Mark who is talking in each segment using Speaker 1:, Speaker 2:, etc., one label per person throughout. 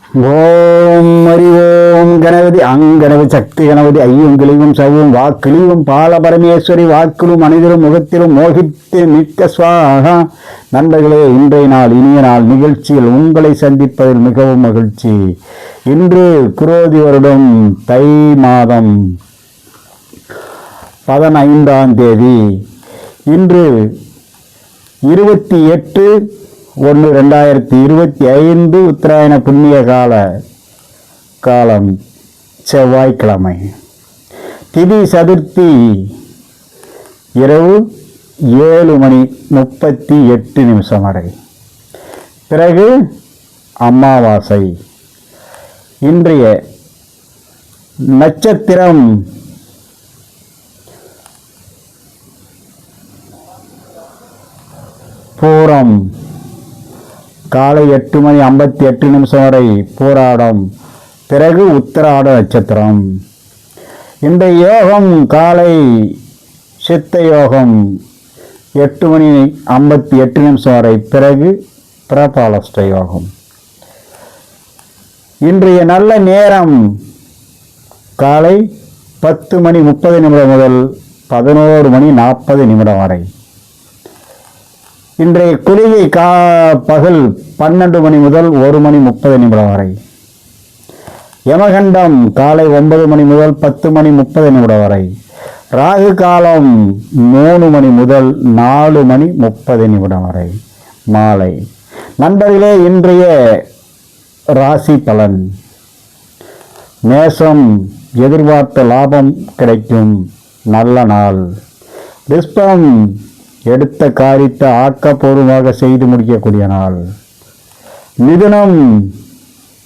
Speaker 1: ஓம் ஹரி ஓம் கணபதி அங்கணபதி சக்தி கணபதி ஐயும் கிளிவும் சவும் வாக்கிழிவும் பால பரமேஸ்வரி வாக்கிலும் மனிதரும் முகத்திலும் மோகித்து மிக்க சுவாகா. நண்பர்களே, இன்றைய நாள் இனிய நாள் நிகழ்ச்சியில் உங்களை சந்திப்பதில் மிகவும் மகிழ்ச்சி. இன்று குரோதி வருடம் தை மாதம் 15ஆம் தேதி. இன்று 28/1/2025 உத்தராயண புண்ணிய காலம் செவ்வாய்க்கிழமை. திதி சதுர்த்தி இரவு 7:38 வரை. பிறகு அமாவாசை. இன்றைய நட்சத்திரம் பூரம். காலை 8:58 வரை பூராடம். பிறகு உத்திராட நட்சத்திரம். இந்த யோகம் காலை சித்த யோகம் 8:58 வரை. பிறகு பிரபாலஸ்ட யோகம். இன்றைய நல்ல நேரம் காலை 10:30 முதல் 11:40 வரை. இன்றைய குளிகை பகல் 12 மணி முதல் 1:30 வரை. யமகண்டம் காலை 9 மணி முதல் 10:30 வரை. ராகு காலம் 3 மணி முதல் 4:30 வரை மாலை. நண்பர்களே, இன்றைய ராசி பலன். மேஷம், எதிர்பார்த்த லாபம் கிடைக்கும் நல்ல நாள். ரிஷபம், எடுத்த காரியத்தை ஆக்கப்பூர்வமாக செய்து முடிக்கக்கூடிய நாள். மிதுனம்,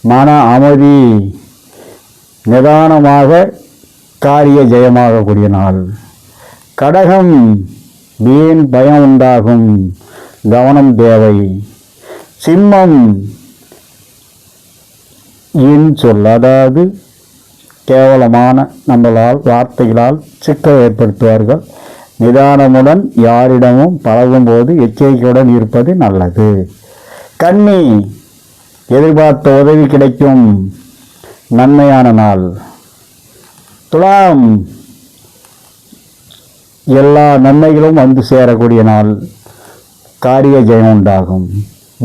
Speaker 1: மன அமைதி, நிதானமாக காரிய ஜெயமாகக்கூடிய நாள். கடகம், வீண் பயம் உண்டாகும், கவனம் தேவை. சிம்மம், அதாவது கேவலமான நம்மளால் வார்த்தைகளால் சிக்கல் ஏற்படுத்துவார்கள். நிதானமுடன் யாரிடமும் பழகும் போது எச்சரிக்கையுடன் இருப்பது நல்லது. கன்னி, எதிர்பார்த்த உதவி கிடைக்கும் நன்மையான நாள். துலாம், எல்லா நன்மைகளும் வந்து சேரக்கூடிய நாள். காரிய ஜெயம் உண்டாகும்.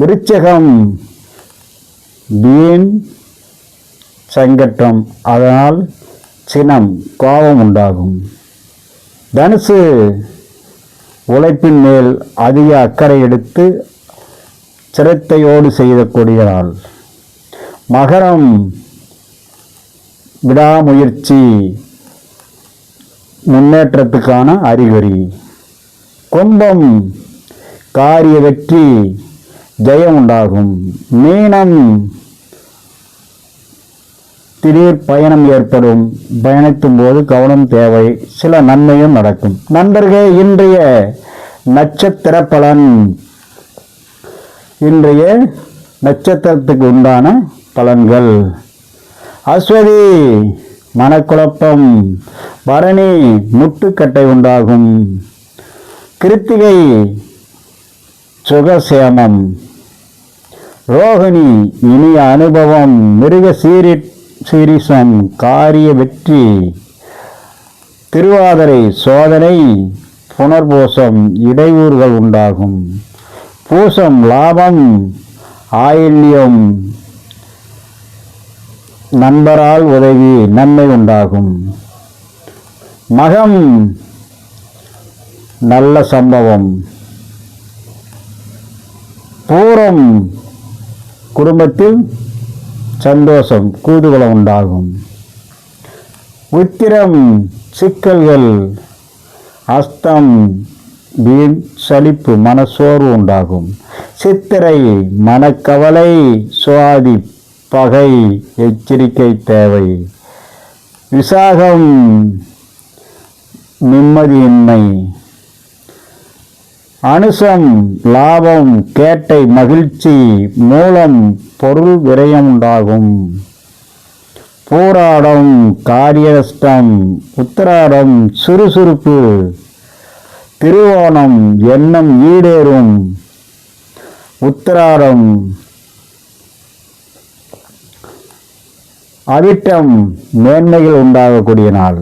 Speaker 1: விருச்சகம், வீண் சங்கட்டம், அதனால் சினம் கோபம் உண்டாகும். தனுசு, உழைப்பின் மேல் அதிக அக்கறை எடுத்து சிரத்தையோடு செய்யக்கூடிய நாள். மகரம், விடாமுயற்சி முன்னேற்றத்துக்கான அறிகுறி. கும்பம், காரிய வெற்றி ஜெயம் உண்டாகும். மீனம், திடீர் பயணம் ஏற்படும். பயணிக்கும் போது கவனம் தேவை. சில நன்மையும் நடக்கும். நண்பர்களே, இன்றைய நட்சத்திர பலன். இன்றைய நட்சத்திரத்துக்கு உண்டான பலன்கள். அஸ்வதி, மனக்குழப்பம். பரணி, முட்டுக்கட்டை உண்டாகும். கிருத்திகை, சுகசேமம். ரோகிணி, இனிய அனுபவம். மிருக சீரிசம், காரிய வெற்றி. திருவாதிரை, சோதனை. புனர்பூசம், இடையூறுகள் உண்டாகும். பூசம், லாபம். ஆயில்யம், நண்பரால் உதவி, நன்மை உண்டாகும். மகம், நல்ல சம்பவம். பூரம், குடும்பத்தில் சந்தோஷம், கூதுகுலம் உண்டாகும். உத்திரம், சிக்கல்கள். அஸ்தம், வீண் சலிப்பு, மனசோர்வு உண்டாகும். சித்திரை, மனக்கவலை. சுவாதி, பகை, எச்சரிக்கை தேவை. விசாகம், நிம்மதியின்மை. அனுசம், லாபம். கேட்டை, மகிழ்ச்சி. மூலம், பொருள் விரயம் உண்டாகும். போராடம், காரியஸ்டம். உத்திராடம், சுறுசுறுப்பு. திருவோணம், எண்ணம் ஈடேறும். உத்திராடம், அவிட்டம் மேன்மைகள் உண்டாகக்கூடிய நாள்.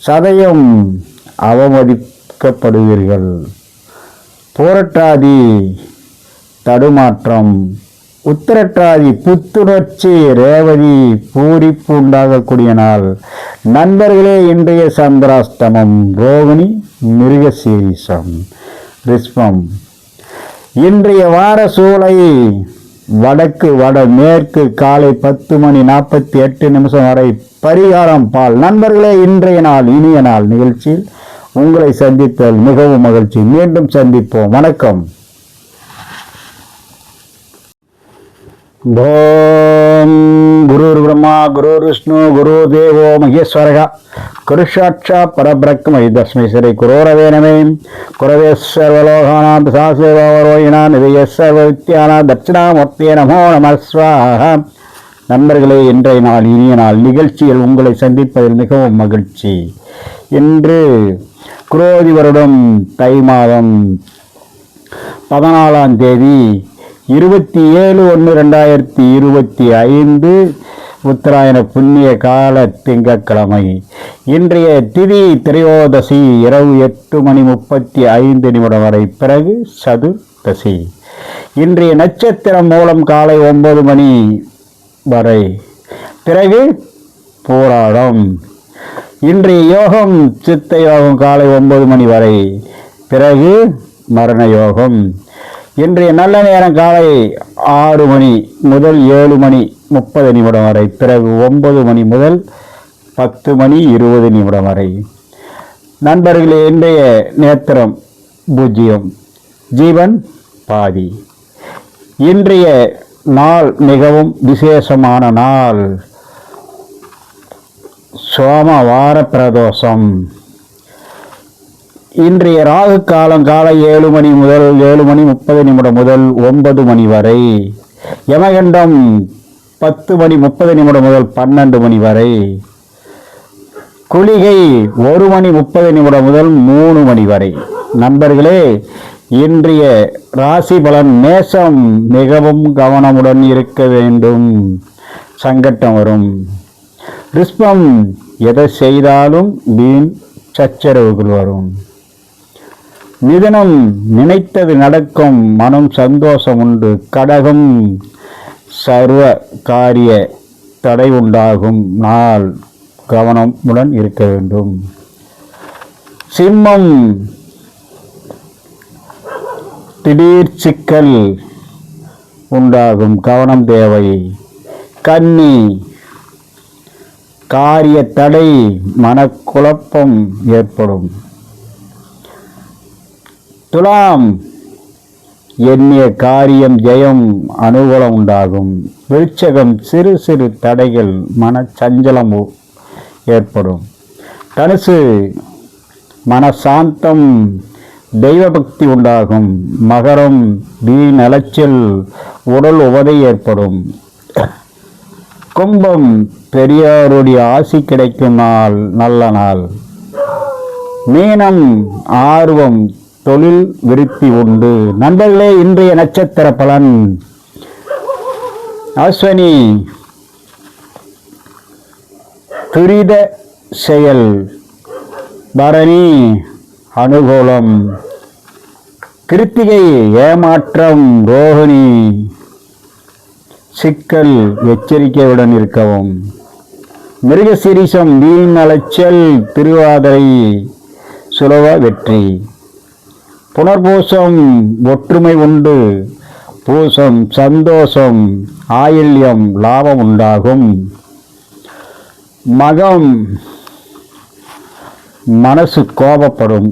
Speaker 1: சதயம் அவமதிக்கப்படுவீர்கள். புரட்டாதி தடுமாற்றம். உத்திரட்டாதி புத்துணர்ச்சி. ரேவதி பூரிப்பு உண்டாகக்கூடிய நாள். நண்பர்களே, இன்றைய சந்திராஷ்டமம். ரோகிணி மிருகசீரிஷம். ரிஷ்பம். இன்றைய வார சூளை வடக்கு வடமேற்கு. காலை 10:48 வரை. பரிகாரம் பால். நண்பர்களே, இன்றைய நாள் இனிய நாள் நிகழ்ச்சியில் உங்களை சந்திப்பதில் மிகவும் மகிழ்ச்சி. மீண்டும் சந்திப்போம். வணக்கம். ஓம் குரு பிரம்மா குரு விஷ்ணு குரு தேவோ மகேஸ்வரக குரு சாட்சாத் பரபிரம்ம தஸ்மை ஸ்ரீ குரோரவே நம. குரவே சர்வலோகானாம் சாஸ்திரோயினாம் நிதிய சர்வ வித்யானாம் தட்சிணாமூர்த்தியே நமோ நம ஸ்வாஹா. நண்பர்களே, இன்றைய நாள் இனிய நாள் நிகழ்ச்சியில் உங்களை சந்திப்பதில் மிகவும் மகிழ்ச்சி. இன்று குரோதி வருடம் தை மாதம் 14ஆம் தேதி 27/1/2025 உத்தராயண புண்ணிய கால திங்கட்கிழமை. இன்றைய திதி திரையோதசி இரவு 8:35 வரை. பிறகு சதுர்தசி. இன்றைய நட்சத்திரம் மூலம் காலை 9 வரை. பிறகு போராடம். இன்றைய யோகம் சித்த யோகம் காலை 9 வரை. பிறகு மரண யோகம். இன்றைய நல்ல நேரம் காலை 6 முதல் 7:30 வரை. பிறகு 9 முதல் 10:20 வரை. நண்பர்களே, இன்றைய நேத்திரம் பூஜ்ஜியம். ஜீவன் பாதி. இன்றைய நாள் மிகவும் விசேஷமான நாள். சோமவார பிரதோஷம். இன்றைய ராகு காலம் காலை 7 முதல் 7:30 முதல் 9 வரை. யமகண்டம் 10:30 முதல் 12 வரை. குளிகை 1:30 முதல் 3 வரை. நண்பர்களே, இன்றைய ராசி பலன். மேஷம். மிகவும் கவனமுடன் இருக்க வேண்டும், சங்கட்டம் வரும். ரிஷ்பம். எதை செய்தாலும் வீண் சச்சரவுகள் வரும். மிதுனம். நினைத்தது நடக்கும், மனம் சந்தோஷம் உண்டு. கடகம். சர்வ காரிய தடை உண்டாகும் நாள், கவனமுடன் இருக்க வேண்டும். சிம்மம். திடீர் சிக்கல் உண்டாகும், கவனம் தேவை. கன்னி. காரிய தடை, மனக்குழப்பம் ஏற்படும். துலாம். எண்ணிய காரியம் ஜெயம், அனுகூலம் உண்டாகும். விருச்சகம். சிறு சிறு தடைகள், மனச்சஞ்சலம் ஏற்படும். தனுசு. மனசாந்தம், தெய்வ பக்தி உண்டாகும். மகரம். வீண் அலைச்சல், உடல் உவதை ஏற்படும். கும்பம். பெரியாருடைய ஆசி கிடைக்கும் நாள், நல்ல நாள். மீனம். ஆர்வம், தொழில் விருத்தி உண்டு. நண்பர்களே, இன்றைய நட்சத்திர பலன். அஸ்வினி. துரித செயல். பரணி. அனுகூலம். கிருத்திகை. ஏமாற்றம். ரோகிணி. சிக்கல், எச்சரிக்கையுடன் இருக்கவும். மிருகசீரிஷம். வீண் அலைச்சல். திருவாதிரை. சுலப வெற்றி. புனர்பூசம். ஒற்றுமை உண்டு. பூசம். சந்தோஷம். ஆயில்யம். லாபம் உண்டாகும். மகம். மனசு கோபப்படும்.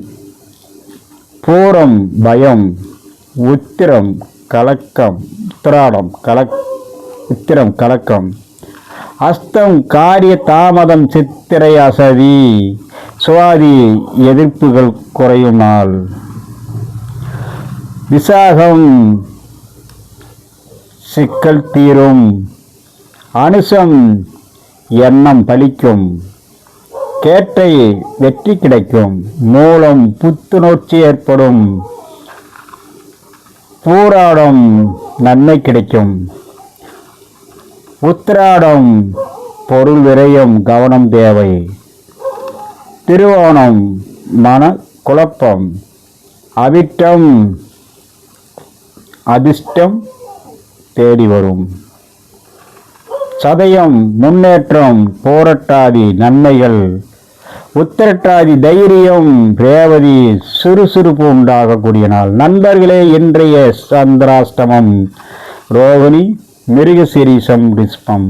Speaker 1: பூரம். பயம். உத்திரம். கலக்கம். உத்திரம் கலக்கம். அஸ்தம். காரிய தாமதம். சித்திரை அசதி. சுவாதி. எதிர்ப்புகள் குறையும் நாள். விசாகம். சிக்கல் தீரும். அனுசம். எண்ணம் பலிக்கும். கேட்டை. வெற்றி கிடைக்கும். மூலம். புத்துணர்ச்சி ஏற்படும். பூராடம். நன்மை கிடைக்கும். உத்திராடம். பொருள் விரயம் கவனம் தேவை. திருவோணம் மன குழப்பம். அவிட்டம் அதிர்ஷ்டம் தேடி வரும். சதயம் முன்னேற்றம். போராட்டாதி நன்மைகள். உத்திரட்டாதி தைரியம். ரேவதி சுறுசுறுப்பு உண்டாகக்கூடிய நாள். நண்பர்களே, இன்றைய சந்திராஷ்டமம். ரோகிணி மிருகசீரிஷம் ரிஷ்பம்.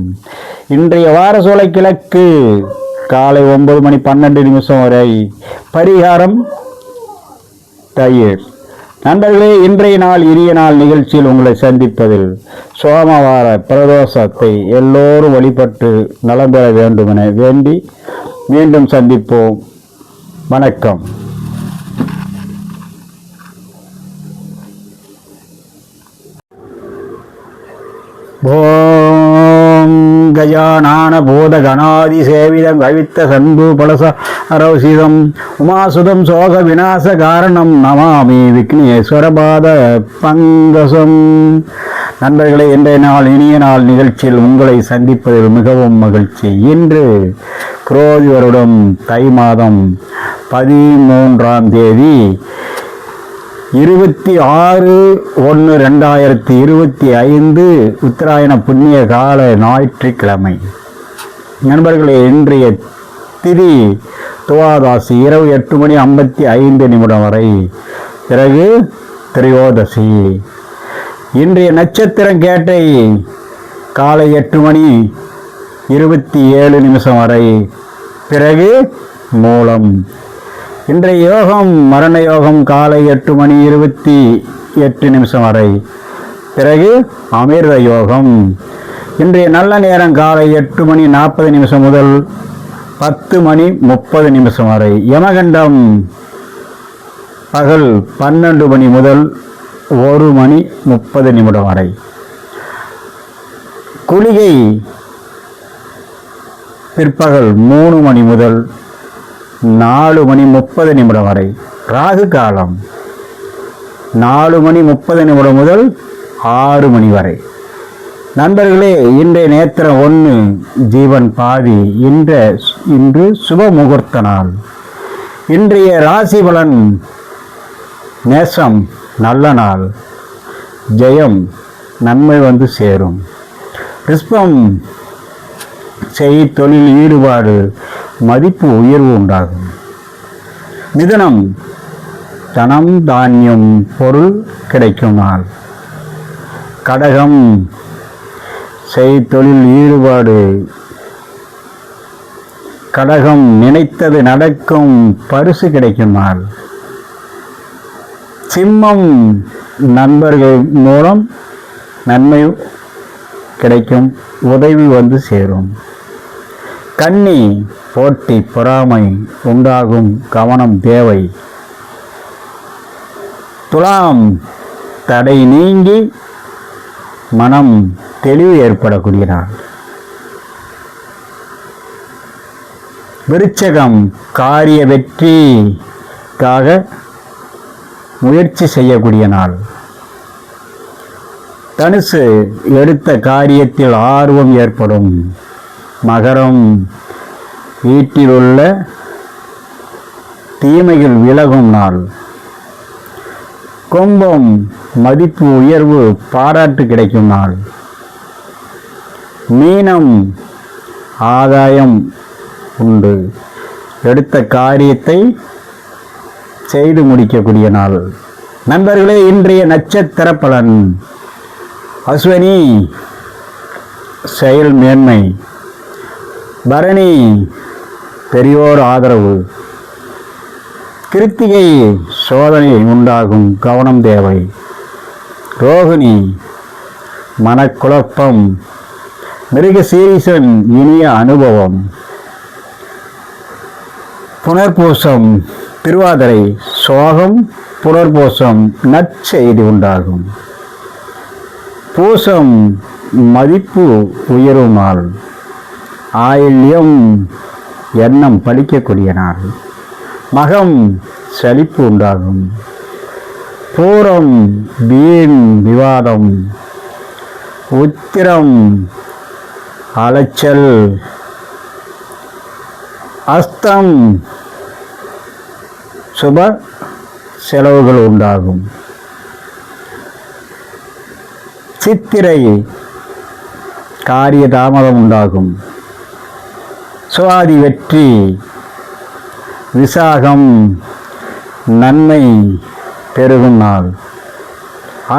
Speaker 1: இன்றைய வார சோலை கிழக்கு காலை 9:12 வரை. பரிகாரம் தயிர். நண்பர்களே, இன்றைய நாள் இனிய நாள் நிகழ்ச்சியில் உங்களை சந்திப்பதில் சோமவார பிரதோஷத்தை எல்லோரும் வழிபட்டு நலம் பெற வேண்டும் என வேண்டி மீண்டும் சந்திப்போம். வணக்கம். ஓம் கஜானன போத கணாதி சேவிதம் கவித்த சந்து பலச அரௌசிதம் உமாசுதம் சோக விநாச காரணம் நமாமி விக்னேஸ்வர பாத பங்கசம். நண்பர்களே, இன்றைய நாள் இனிய நாள் நிகழ்ச்சியில் உங்களை சந்திப்பதில் மிகவும் மகிழ்ச்சி. இன்று குரோதி வருடம் தை மாதம் 13ஆம் தேதி 26/1/2025 உத்தராயண புண்ணிய கால ஞாயிற்றுக்கிழமை. நண்பர்களே, இன்றைய திதி துவாதாசி இரவு 8:55 வரை. பிறகு திரையோதசி. இன்றைய நட்சத்திரம் கேட்டை காலை 8:27 வரை. பிறகு மூலம். இன்றைய யோகம் மரண யோகம் காலை 8:28 வரை. பிறகு அமிர்த யோகம். இன்றைய நல்ல நேரம் காலை 8:40 முதல் 10:30 வரை. யமகண்டம் பகல் 12 முதல் 1:30 வரை. குளிகை பிற்பகல் 3 முதல் 4:30 வரை. ராகு காலம் 4:30 முதல் 6 வரை. நண்பர்களே, இன்றைய நேத்திரம் 1, ஜீவன் பாதி. இன்று சுப முகூர்த்த நாள். இன்றைய ராசி பலன் நேசம் நல்ல நாள். ஜெயம் நன்மை வந்து சேரும். ரிஷ்பம் தொழில் ஈடுபாடு மதிப்பு உயர்வு உண்டாகும். மிதுனம் தனம் தானியம் பொருள் கிடைக்கும் நாள். கடகம் தொழில் ஈடுபாடு. கடகம் நினைத்தது நடக்கும் பரிசு கிடைக்கும் நாள். சிம்மம் நண்பர்கள் மூலம் நன்மை கிடைக்கும், உதவி வந்து சேரும். கன்னி போட்டி பொறாமை உண்டாகும், கவனம் தேவை. துலாம் தடை நீங்கி மனம் தெளிவு ஏற்படக்கூடிய நாள். விருச்சகம் காரிய வெற்றிக்காக முயற்சி செய்யக்கூடிய நாள். தனுசு எடுத்த காரியத்தில் ஆர்வம் ஏற்படும். மகரம் வீட்டில் உள்ள தீமைகள் விலகும் நாள். கும்பம் மதிப்பு உயர்வு பாராட்டு கிடைக்கும் நாள். மீனம் ஆதாயம் உண்டு, எடுத்த காரியத்தை செய்து முடிக்கக்கூடிய நாள். நண்பர்களே, இன்றைய நட்சத்திர பலன். அஸ்வினி செயல் மேன்மை. பரணி பெரியோர் ஆதரவு. கிருத்திகை சோதனை உண்டாகும், கவனம் தேவை. ரோகிணி மனக்குழப்பம். மிருகசீரிஷம் இனிய அனுபவம். புனர்பூசம் திருவாதிரை சோகம். புனர்பூசம் நற்செய்தி உண்டாகும். பூசம் மதிப்பு உயரும் நாள். ஆயில்யம் எண்ணம் பலிக்கக்கூடிய நாள். மகம் செழிப்பு உண்டாகும். பூரம் வீண் விவாதம். உத்திரம் அலைச்சல் அஸ்தம் சுப செலவுகள் உண்டாகும். சித்திரை காரிய தாமதம் உண்டாகும். சுவாதி வெற்றி. விசாகம் நன்மை பெருகும் நாள்.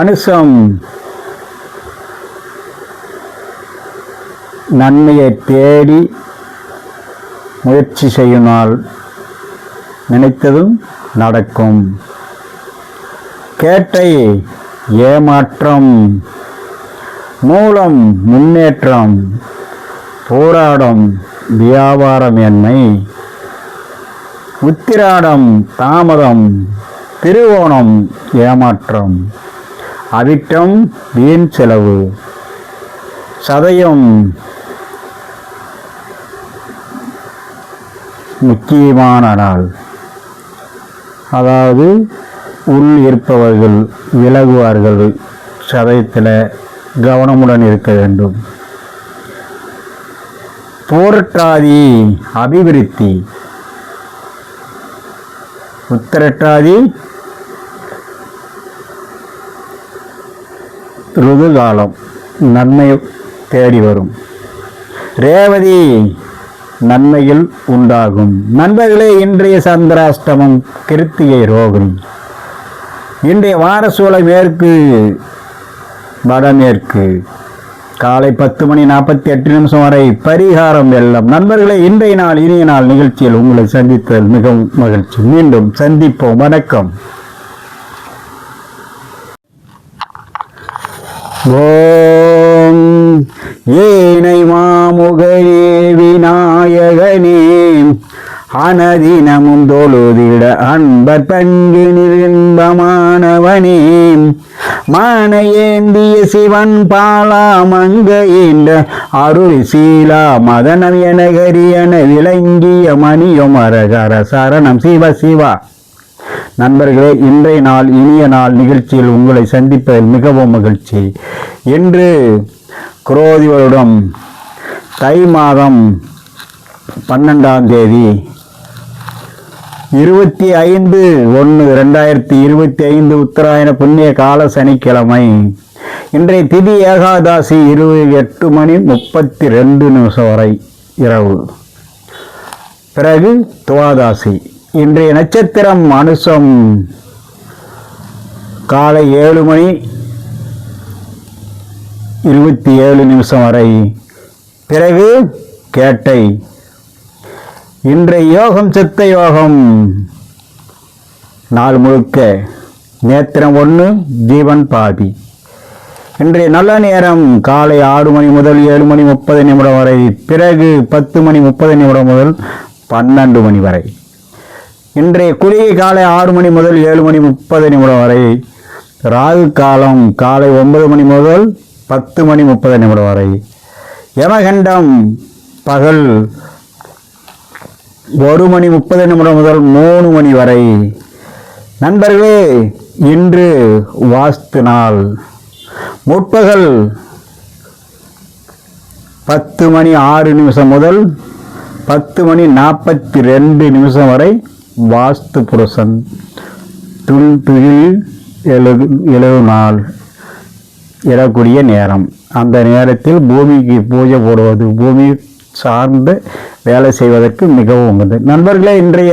Speaker 1: அனுசம் நன்மையை தேடி முயற்சி செய்யும் நாள். நினைத்ததும் நடக்கும். கேட்டை ஏமாற்றம். மூலம் முன்னேற்றம். போராடம் வியாபாரமேன்மை. உத்திராடம் தாமதம். திருவோணம் ஏமாற்றம். அவிட்டம் வீண் செலவு. சதயம் முக்கியமான நாள். அதாவது உள் இருப்பவர்கள் விலகுவார்கள். சதயத்தில் கவனமுடன் இருக்க வேண்டும். பூரட்டாதி அபிவிருத்தி. உத்திரட்டாதி ருதுகாலம் நன்மை தேடி வரும். ரேவதி நன்மைகள் உண்டாகும். நண்பர்களே, இன்றைய சந்திராஷ்டமம் கிருத்திகை ரோகிணி. இன்றைய வாரசூலை மேற்கு வடமேற்கு. காலை 10:48 வரை. பரிகாரம் வெள்ளம். நண்பர்களே, இன்றைய நாள் இனிய நாள் நிகழ்ச்சியில் உங்களை சந்தித்தல் மிகவும் மகிழ்ச்சி. மீண்டும் சந்திப்போம். வணக்கம். ஓம் ஏனை மாமுகனே விநாயகனே அனதினமும் தொழுதிட அன்பர் பங்கினில் இன்பமானவனே மான ஏந்திய சிவன் பாலா மங்கையின்ற அருள் சீலா மதனம் எனகரியன விளங்கிய மணியம் அரகர சரணம் சிவ சிவா. நண்பர்களே, இன்றைய நாள் இனிய நாள் நிகழ்ச்சியில் உங்களை சந்திப்பதில் மிகவும் மகிழ்ச்சி. இன்று குரோதி வருடம் தை மாதம் 12ஆம் தேதி 25/1/2025 உத்தராயண புண்ணிய கால சனிக்கிழமை. இன்றைய திதி ஏகாதாசி 8:32 வரை இரவு. பிறகு துவாதாசி. இன்றைய நட்சத்திரம் அனுசம். காலை 7:27 வரை. பிறகு கேட்டை. இன்றைய யோகம் சித்த யோகம். நாள் முழுக்க நேத்திரம் 1 ஜீவன் பாதி. இன்றைய நல்ல நேரம் காலை 6 மணி முதல் 7:30 வரை. பிறகு 10:30 முதல் 12 மணி வரை. இன்றைய குளிகை காலை 6 மணி முதல் 7:30 வரை. ராகு காலம் காலை 9 மணி முதல் 10:30 வரை. யமகண்டம் பகல் 1:30 முதல் 3 மணி வரை. நண்பர்களே, இன்று வாஸ்து நாள். முற்பகல் 10:06 முதல் 10:42 வரை வாஸ்து புருஷன் துளில் எழுநாள் எழக்கூடிய நேரம். அந்த நேரத்தில் பூமிக்கு பூஜை போடுவது, பூமி சார்ந்து வேலை செய்வதற்கு மிகவும் உகந்தது. நண்பர்களே, இன்றைய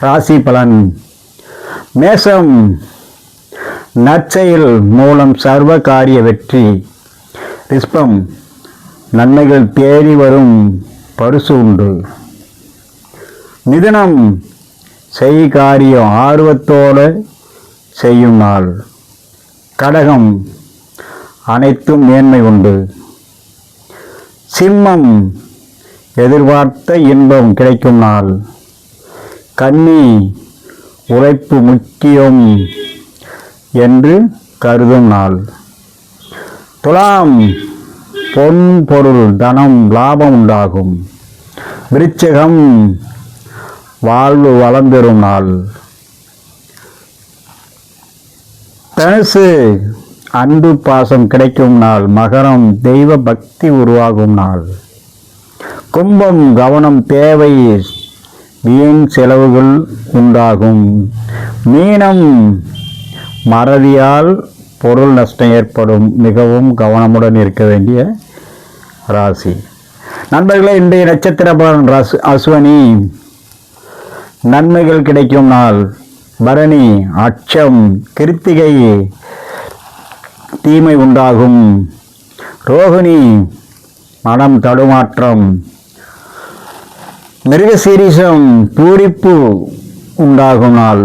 Speaker 1: ராசி பலன். மேஷம் நற்செயல் மூலம் சர்வ காரிய வெற்றி. ரிஷபம் நன்மைகள் தேடி வரும், பரிசு உண்டு. மிதுனம் செய் காரியம் ஆர்வத்தோடு செய்யும் நாள். கடகம் அனைத்தும் மேன்மை உண்டு. சிம்மம் எதிர்பார்த்த இன்பம் கிடைக்கும் நாள். கன்னி உழைப்பு முக்கியம் என்று கருதும் நாள். துலாம் பொன் பொருள் தனம் லாபம் உண்டாகும். விருச்சிகம் வாழ்வு வளம் பெறும் நாள். தனுசு அன்பு பாசம் கிடைக்கும் நாள். மகரம் தெய்வ பக்தி உருவாகும் நாள். கும்பம் கவனம் தேவை, வீண் செலவுகள் உண்டாகும். மீனம் மறதியால் பொருள் நஷ்டம் ஏற்படும். மிகவும் கவனமுடன் இருக்க வேண்டிய ராசி. நண்பர்களே, இன்றைய நட்சத்திர பலன் அஸ்வினி நன்மைகள் கிடைக்கும் நாள். பரணி அச்சம். கிருத்திகை தீமை உண்டாகும். ரோகிணி மனம் தடுமாற்றம். மிருகசீரிஷம் பூரிப்பு உண்டாகும் நாள்.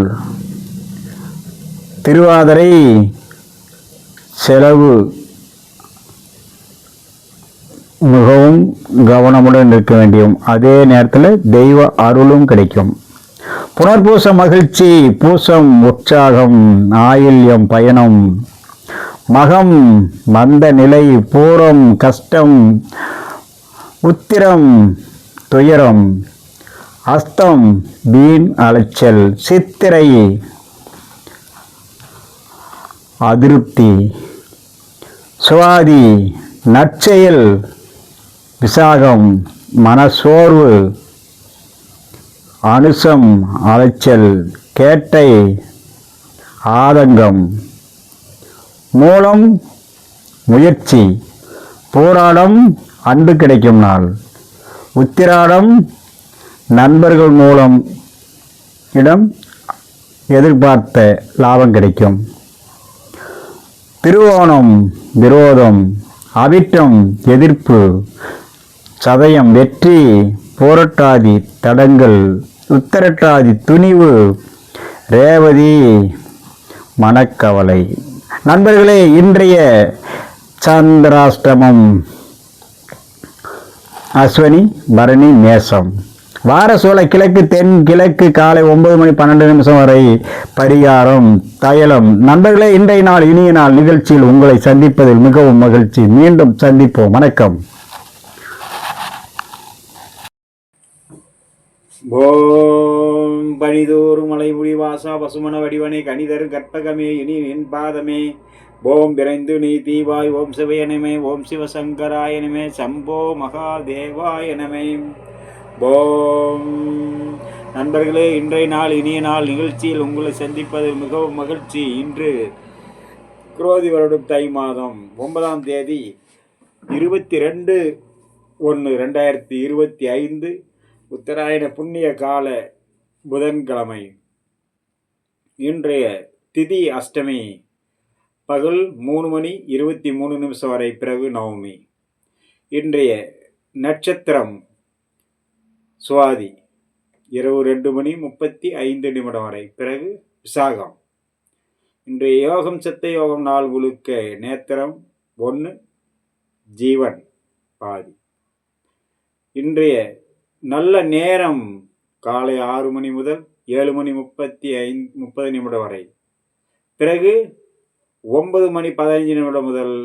Speaker 1: திருவாதிரை செலவு. மிகவும் கவனமுடன் இருக்க வேண்டியும். அதே நேரத்தில் தெய்வ அருளும் கிடைக்கும். புனர்பூசம் மகிழ்ச்சி. பூசம் உற்சாகம். ஆயில்யம் பயணம். மகம் மந்த நிலை. பூரம் கஷ்டம். உத்திரம் துயரம். அஸ்தம் வீண் அலைச்சல். சித்திரை அதிருப்தி. சுவாதி நற்செயல். விசாகம் மனசோர்வு. அனுசம் அலைச்சல். கேட்டை ஆதங்கம். மூலம் முயற்சி. போராடம் அன்பு கிடைக்கும் நாள். உத்திராடம் நண்பர்கள் மூலம் எதிர்பார்த்த லாபம் கிடைக்கும். திருவோணம் விரோதம். அவிட்டம் எதிர்ப்பு. சதயம் வெற்றி. போராட்டாதி தடங்கள். உத்தரட்டாதி துணிவு. ரேவதி மனக்கவலை. நண்பர்களே, இன்றைய சந்திராஷ்டமம் அஸ்வினி பரணி மேசம். வார சோழ கிழக்கு தென் கிழக்கு காலை 9:12 வரை பரிகாரம் தைலம். நண்பர்களே, இன்றைய நாள் இனிய நாள் நிகழ்ச்சியில் உங்களை சந்திப்பதில் மிகவும் மகிழ்ச்சி. மீண்டும் சந்திப்போம். வணக்கம்.
Speaker 2: ஓம் பனிதோறும் மலைமுடி வாசா பசுமன வடிவனை கணிதரும் கற்பகமே இனி என் பாதமே. ஓம் விரைந்து நீ தீவாய். ஓம் சிவயனமே. ஓம் சிவசங்கராயனமே. சம்போ மகாதேவாயனமே. ஓம். நண்பர்களே, இன்றைய நாள் இனிய நாள் நிகழ்ச்சியில் உங்களை சந்திப்பதில் மிகவும் மகிழ்ச்சி. இன்று குரோதி வருடம் தை மாதம் 9ஆம் தேதி 22/1/2025 உத்தராயண புண்ணிய கால புதன்கிழமை. இன்றைய திதி அஷ்டமி. பகல் 3:23 வரை. பிறகு நவமி. இன்றைய நட்சத்திரம் சுவாதி. இரவு 2:35 வரை. பிறகு விசாகம். இன்றைய யோகம் சித்த யோகம் நாள் முழுக்க. நேத்திரம் 1, ஜீவன் பாதி. இன்றைய நல்ல நேரம் காலை 6 மணி முதல் 7:30 வரை. பிறகு 9:15 முதல்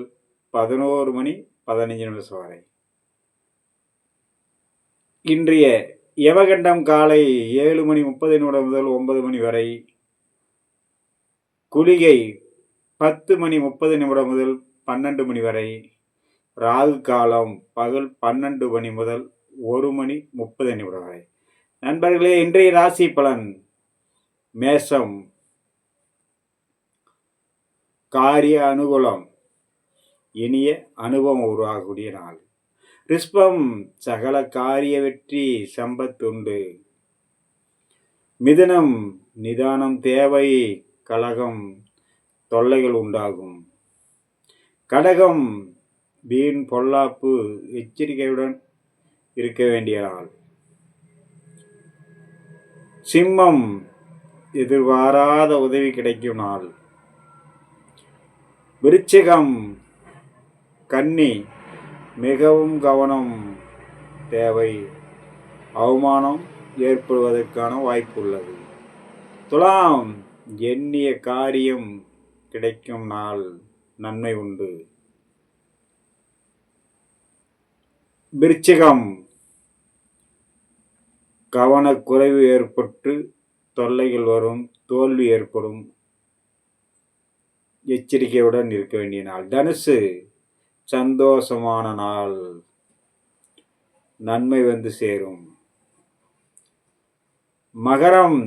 Speaker 2: 11:15 வரை. இன்றைய யமகண்டம் காலை 7:30 முதல் 9 மணி வரை. குளிகை 10:30 முதல் 12 மணி வரை. ராகு காலம் பகல் 12 மணி முதல் 1:30 வரை. நண்பர்களே, இன்றைய ராசி பலன். மேஷம் காரிய அனுகூலம். இனிய அனுபவம் உருவாகக்கூடிய நாள். ரிஷபம் சகல காரிய வெற்றி சம்பத்துண்டு. மிதுனம் நிதானம் தேவை. கலகம் தொல்லைகள் உண்டாகும். கடகம் வீண் பொல்லாப்பு. எச்சரிக்கையுடன் இருக்க வேண்டிய நாள். சிம்மம் எதிர்பாராத உதவி கிடைக்கும் நாள். விருச்சிகம் கன்னி மிகவும் கவனம் தேவை. அவமானம் ஏற்படுவதற்கான வாய்ப்பு உள்ளது. துலாம் எண்ணிய காரியம் கிடைக்கும் நாள். நன்மை உண்டு. விருச்சிகம் கவனக்குறைவு ஏற்பட்டு தொல்லைகள் வரும். தோல்வி ஏற்படும். எச்சரிக்கையுடன் இருக்க வேண்டிய நாள். தனுசு சந்தோஷமான நாள். நன்மை வந்து சேரும். மகரம்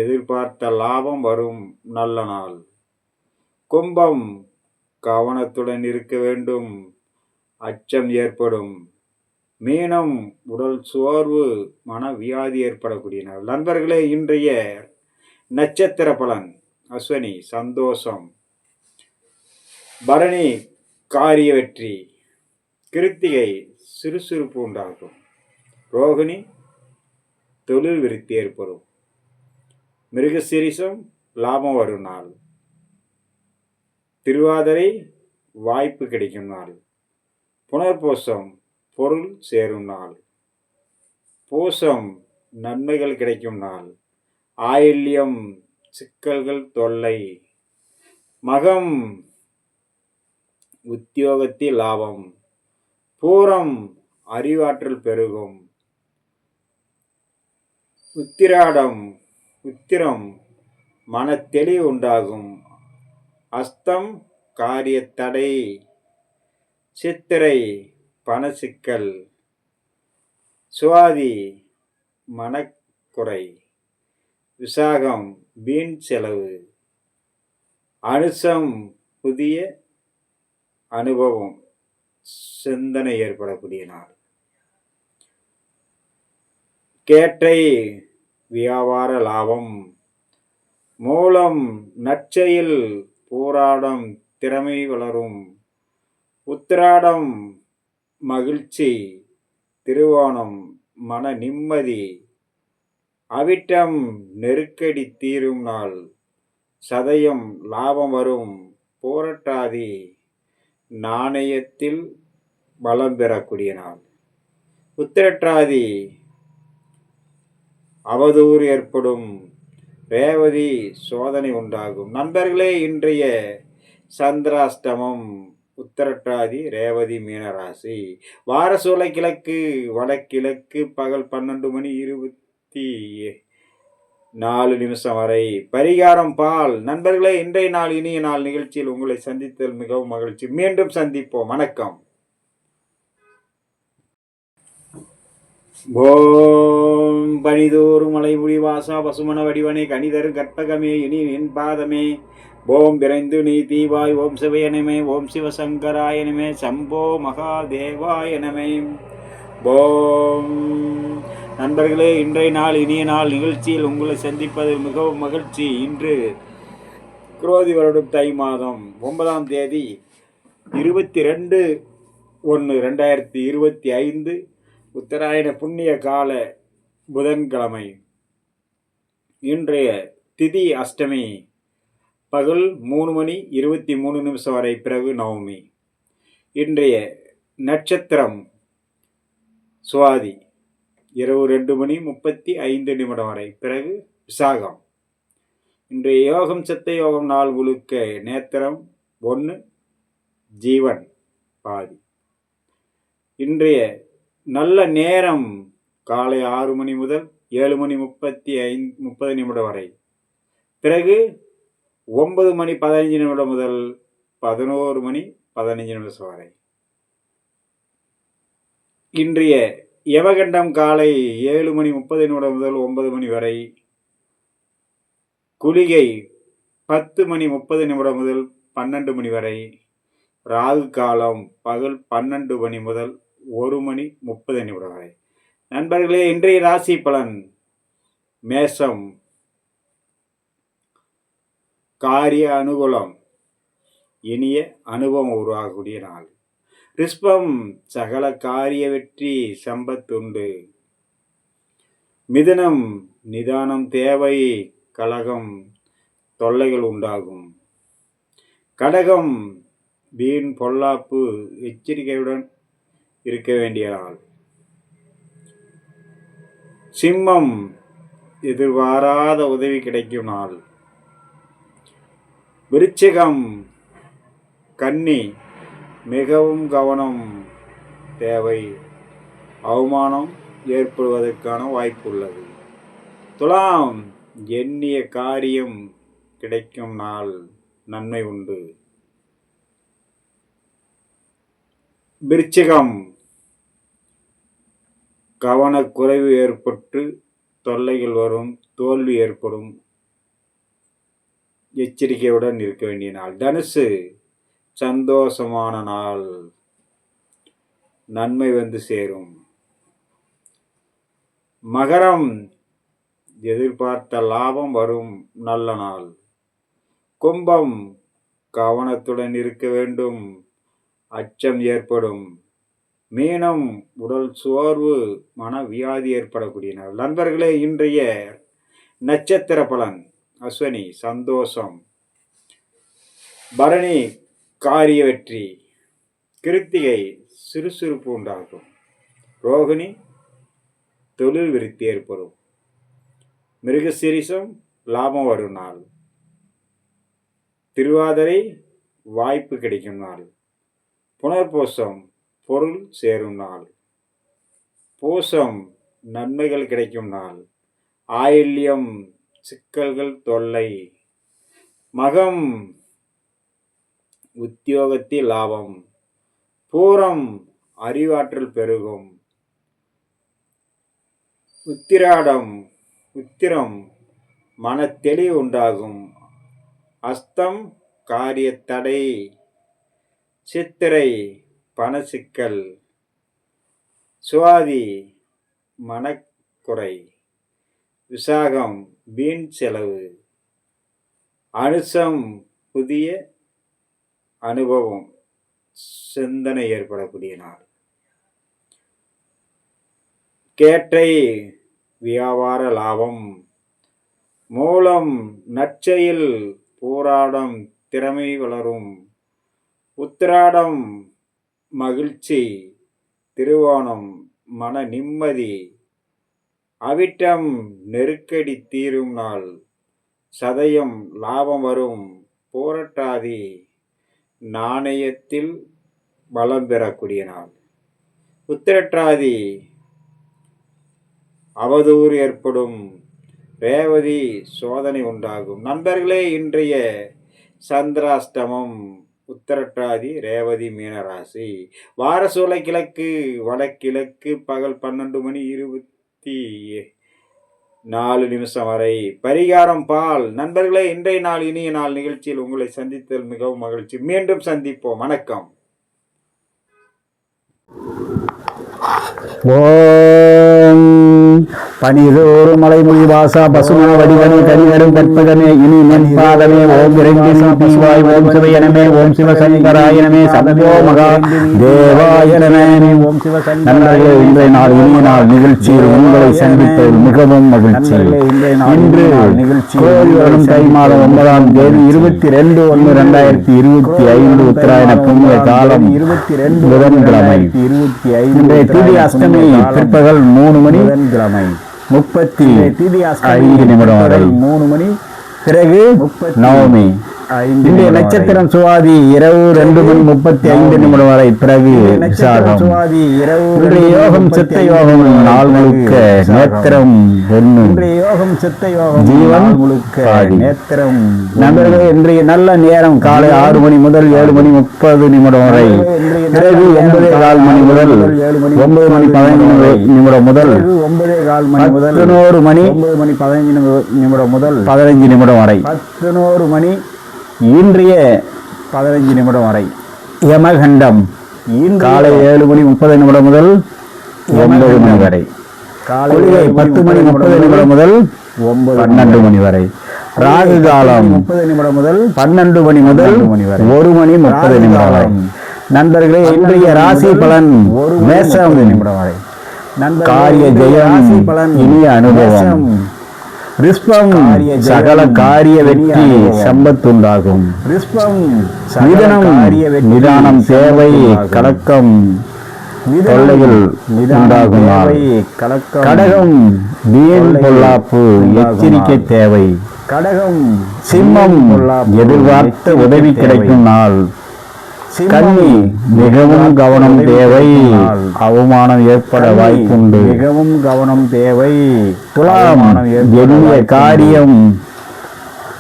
Speaker 2: எதிர்பார்த்த லாபம் வரும் நல்ல நாள். கும்பம் கவனத்துடன் இருக்க வேண்டும், அச்சம் ஏற்படும். மீனம் உடல் சோர்வு, மன வியாதி ஏற்படக்கூடிய நாள். நண்பர்களே, இன்றைய நட்சத்திர பலன்: அஸ்வினி சந்தோஷம், பரணி காரிய வெற்றி, கிருத்திகை சுறுசுறுப்பு உண்டாகும், ரோகிணி தொழில் விருத்தி ஏற்படும், மிருகசீரிசம் லாபம் வரும் நாள், திருவாதிரை வாய்ப்பு கிடைக்கும் நாள், புனர்பூசம் பொருள் சேரும் நாள், பூசம் நன்மைகள் கிடைக்கும் நாள், ஆயில்யம் சிக்கல்கள் தொல்லை, மகம் உத்தியோகத்தில் லாபம், பூரம் அறிவாற்றல் பெருகும், உத்திரம் மன தெளிவு உண்டாகும், அஸ்தம் காரிய தடை, சித்திரை பண சிக்கல், சுவாதி மனக்குறை, விசாகம் வீண் செலவு, அனுசம் புதிய அனுபவம் சிந்தனை ஏற்படக்கூடிய நாள், கேட்டை வியாபார லாபம், மூலம் நற்செயல், போராடம் திறமை வளரும், உத்திராடம் மகிழ்ச்சி, திருவோணம் மன நிம்மதி, அவிட்டம் நெருக்கடி தீரும் நாள், சதயம் லாபம் வரும், போராட்டாதி நாணயத்தில் பலம் பெறக்கூடிய நாள், உத்திரட்டாதி அவதூறு ஏற்படும், ரேவதி சோதனை உண்டாகும். நண்பர்களே, இன்றைய சந்திராஷ்டமம் உத்திரட்டாதி, ரேவதி, மீனராசி. வாரசூலை கிழக்கு வடகிழக்கு பகல் 12:24 வரை. பரிகாரம் பால். நண்பர்களே, இன்றைய நாள் இனிய நாள் நிகழ்ச்சியில் உங்களை சந்தித்தல் மிகவும் மகிழ்ச்சி. மீண்டும் சந்திப்போம். வணக்கம். ஓம் பனிதோறும் மலைமுடி வாசா பசுமன வடிவனை கணிதரும் கற்பகமே இனி நின் பாதமே. ஓம் விரைந்து நீ தீவாய். ஓம் சிவயனமே. ஓம் சிவசங்கராயனமே. சம்போ மகாதேவாயனமே. ஓம். நண்பர்களே, இன்றைய நாள் இனிய நாள் நிகழ்ச்சியில் உங்களை சந்திப்பதில் மிகவும் மகிழ்ச்சி. இன்று குரோதி வருடம் தை மாதம் 9ஆம் தேதி 22/1/2025 உத்தராயண புண்ணிய கால புதன்கிழமை. இன்றைய திதி அஷ்டமி பகல் 3:23 வரை, பிறகு நவமி. இன்றைய நட்சத்திரம் சுவாதி, இரவு 2:35 வரை, பிறகு விசாகம். இன்றைய யோகம் சித்த யோகம் நாள் முழுக்க நேத்திரம் 1, ஜீவன் பாதி. இன்றைய நல்ல நேரம் காலை 6 மணி முதல் 7:30 வரை, பிறகு 9:15 முதல் 11:15 வரை. இன்றைய யமகண்டம் காலை 7:30 முதல் 9 மணி வரை, குளிகை 10:30 முதல் 12 மணி வரை, ராகு காலம் பகல் 12 மணி முதல் 1:30 வரை. நண்பர்களே, இன்றைய ராசி பலன்: மேஷம் காரிய அனுகூலம், இனிய அனுபவம் உருவாகக்கூடிய நாள். ரிஷபம் சகல காரிய வெற்றி, சம்பத்துண்டு. மிதுனம் நிதானம் தேவை, கலகம் தொல்லைகள் உண்டாகும். கடகம் வீண் பொல்லாப்பு, எச்சரிக்கையுடன் இருக்க வேண்டிய நாள். சிம்மம் எதிர்பாராத உதவி கிடைக்கும் நாள். விருச்சிகம் கன்னி மிகவும் கவனம் தேவை, அவமானம் ஏற்படுவதற்கான வாய்ப்பு உள்ளது. துலாம் எண்ணிய காரியம் கிடைக்கும் நாள், நன்மை உண்டு. விருச்சிகம் கவனக்குறைவு ஏற்பட்டு தொல்லைகள் வரும், தோல்வி ஏற்படும், எச்சரிக்கையுடன் இருக்க வேண்டிய நாள். தனுசு சந்தோஷமான நாள், நன்மை வந்து சேரும். மகரம் எதிர்பார்த்த லாபம் வரும், நல்ல நாள். கும்பம் கவனத்துடன் இருக்க வேண்டும், அச்சம் ஏற்படும். மீனம் உடல் சோர்வு, மன வியாதி ஏற்படக்கூடிய நாள். நண்பர்களே, இன்றைய நட்சத்திர பலன்: அஸ்வினி சந்தோஷம், பரணி காரிய வெற்றி, கிருத்திகை சுறுசுறுப்பு உண்டாகும், ரோகிணி தொழில் விருத்தி ஏற்படும், மிருகசீரிசம் லாபம் வரும் நாள், திருவாதிரை வாய்ப்பு கிடைக்கும் நாள், புனர்பூசம் பொருள் சேரும் நாள், பூசம் நன்மைகள் கிடைக்கும் நாள், ஆயில்யம் சிக்கல்கள் தொல்லை, மகம் உத்தியோகத்தில் லாபம், பூரம் அறிவாற்றல் பெருகும், உத்திரம் மன தெளிவு உண்டாகும், அஸ்தம் காரிய தடை, சித்திரை பண சிக்கல், சுவாதி மனக்குறை, விசாகம் வீண் செலவு, அனுசம் புதிய அனுபவம், சிந்தனை ஏற்படக்கூடிய நாள். கேட்டை வியாபார லாபம், மூலம் நற்செயல், போராடம் திறமை வளரும், உத்திராடம் மகிழ்ச்சி, திருவோணம் மன நிம்மதி, அவிட்டம் நெருக்கடி தீரும் நாள், சதயம் லாபம் வரும், போராட்டாதி நாணயத்தில் பலம் பெறக்கூடிய நாள், உத்திரட்டாதி அவதூறு ஏற்படும், ரேவதி சோதனை உண்டாகும். நண்பர்களே, இன்றைய சந்திராஷ்டமம் உத்திரட்டாதி, ரேவதி, மீனராசி. வாரசூலை கிழக்கு வடகிழக்கு பகல் 12:24 வரை. பரிகாரம் பால். நண்பர்களே, இன்றைய நாள் இனிய நாள் நிகழ்ச்சியில் உங்களை சந்தித்தல் மிகவும் மகிழ்ச்சி. மீண்டும் சந்திப்போம். வணக்கம்.
Speaker 1: ஓம் பனிதோறு மலைமொழி வாசா பசுமன வடிவனே கனிதரும் கற்பகமே இனி மென்பாதமே ஓம் இரண்டினி தீவாய் ஓம் சிவயனமே ஓம் சிவசங்கராயனமே சம்போ மகா தேவாயனமே ஓம் சிவசங்கராய. நண்பர்களே, இன்றைய நாள் இனிய நாள் நிகழ்ச்சியில் உங்களை சந்திப்பதில் மிகவும் மகிழ்ச்சி. இன்று கோயில் தை மாதம் 9ஆம் தேதி 22/1/2025 உத்தராயண புண்ணிய காலம் 22 புதன்கிழமை. இன்றைய திதி அஷ்டமி பிற்பகல் 3 மணி 35 நிமிடம் வரை 3 மணி. பிறகு நவமி. இன்றைய நட்சத்திரம் சுவாதி இரவு 2:35 வரை. பிறகு விசாகம். இன்றைய யோகம் சித்த யோகம், நாள் முழுக்க நேத்திரம் பொண்ணு, ஜீவன் முழுக்க நேத்திரம். நண்பர்களே, இன்றைய நல்ல நேரம் காலை 6 மணி முதல் 7:30 வரை. பிறகு 9:15 மணி முதல் 9:15 முதல் 11 மணி 15 வரை. 11 மணி இன்றைய 15 வரை. யமகண்டம் காலை 7:30 முதல் 9 மணி வரை. காலை 10:30 முதல் 12 வரை. ராகு காலம் 30 முதல் 12 முதல் 1 மணி 30 வரை. நண்பர்களே, இன்றைய ராசி பலன் மேஷம் வரை. காரிய ஜெயம், இனிய அனுபவம். ரிஷ்பம் சகல காரிய வெற்றி, சம்பத்துண்டாகும். மிதுனம் நிதானம் தேவை, கலக்கம் தொல்லைகள் உண்டாகும். கடகம் வீண் பொல்லாப்பு, எச்சரிக்கை தேவை. சிம்மம் எதிர்பார்த்த உதவி கிடைக்கும் நாள். கன்னி மிகவும் கவனம் தேவை, அவமானம் ஏற்பட வாய்ப்புண்டு. துலாம் எளிய காரியம்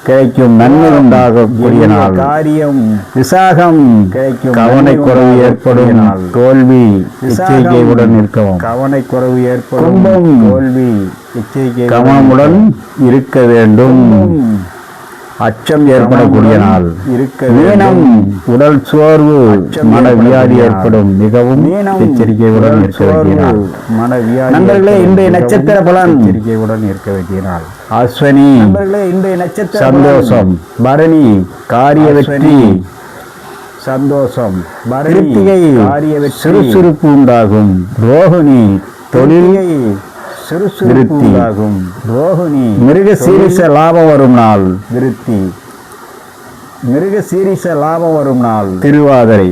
Speaker 1: கிடைக்கும் நன்மை உண்டாகக்கூடிய நாள்.
Speaker 2: காரியம்
Speaker 1: விசாகம்
Speaker 2: கிடைக்கும்
Speaker 1: கவனக்குறைவு ஏற்படும் தோல்வி எச்சரிக்கையுடன் இருக்கவும்.
Speaker 2: கவனக்குறைவு ஏற்படும்
Speaker 1: கும்பம்
Speaker 2: தோல்வி எச்சரிக்கை
Speaker 1: கவனமுடன் இருக்க வேண்டும். அச்சம் ஏற்படக்கூடிய நாள். மீனம் உடல் சோர்வு மனவியாதி ஏற்படும் மிகவும் எச்சரிக்கையுடன் இருக்க வேண்டிய நாள். நண்பர்களே இன்றைய நட்சத்திர பலன்
Speaker 2: எச்சரிக்கையுடன் இருக்க வேண்டிய நாள்.
Speaker 1: அஸ்வினி
Speaker 2: இன்றைய நட்சத்திர
Speaker 1: சந்தோஷம். பரணி காரிய வெற்றி
Speaker 2: சந்தோஷம்.
Speaker 1: கிருத்திகை சுறுசுறுப்பு உண்டாகும். ரோகிணி தொழிலை விருத்தி.
Speaker 2: ரோகிணி
Speaker 1: மிருக சீரிச லாபம் வரும் நாள்.
Speaker 2: விருத்தி. மிருக சீரிச லாபம் வரும் நாள்.
Speaker 1: திருவாதிரை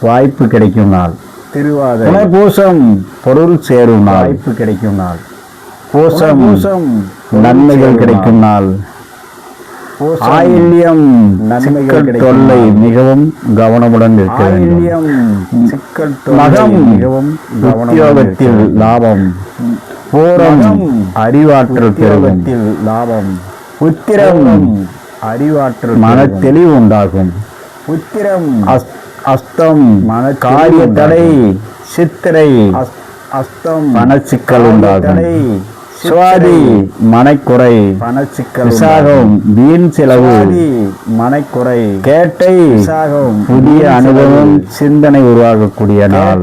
Speaker 1: வாய்ப்பு கிடைக்கும் நாள்.
Speaker 2: திருவாதிரை
Speaker 1: பூசம் பொருள் சேரும் நாள்.
Speaker 2: வாய்ப்பு கிடைக்கும் நாள்.
Speaker 1: பூசம் நன்மைகள் கிடைக்கும் நாள். ஆயில்யம் நன்மைகள் தொல்லை மிகவும் கவனமுடன் இருக்க வேண்டும்.
Speaker 2: சிக்கல்
Speaker 1: மகம்
Speaker 2: மிகவும்
Speaker 1: உத்தியோகத்தில் லாபம். பூரம் அறிவாற்றல் பெறும்.
Speaker 2: லாபம்.
Speaker 1: உத்திரம்
Speaker 2: அறிவாற்றல்
Speaker 1: மன தெளிவு உண்டாகும்.
Speaker 2: உத்திரம்
Speaker 1: அஸ்தம் காரிய தடை. சித்திரை
Speaker 2: அஸ்தம்
Speaker 1: பணச்சிக்கல் உண்டாகும். சுவாதி மனக்குறை.
Speaker 2: பணச்சிக்கல்.
Speaker 1: விசாகம் வீண் செலவு
Speaker 2: மனக்குறை.
Speaker 1: கேட்டை
Speaker 2: விசாகம்
Speaker 1: புதிய அனுபவம் சிந்தனை உருவாகக்கூடிய நாள்.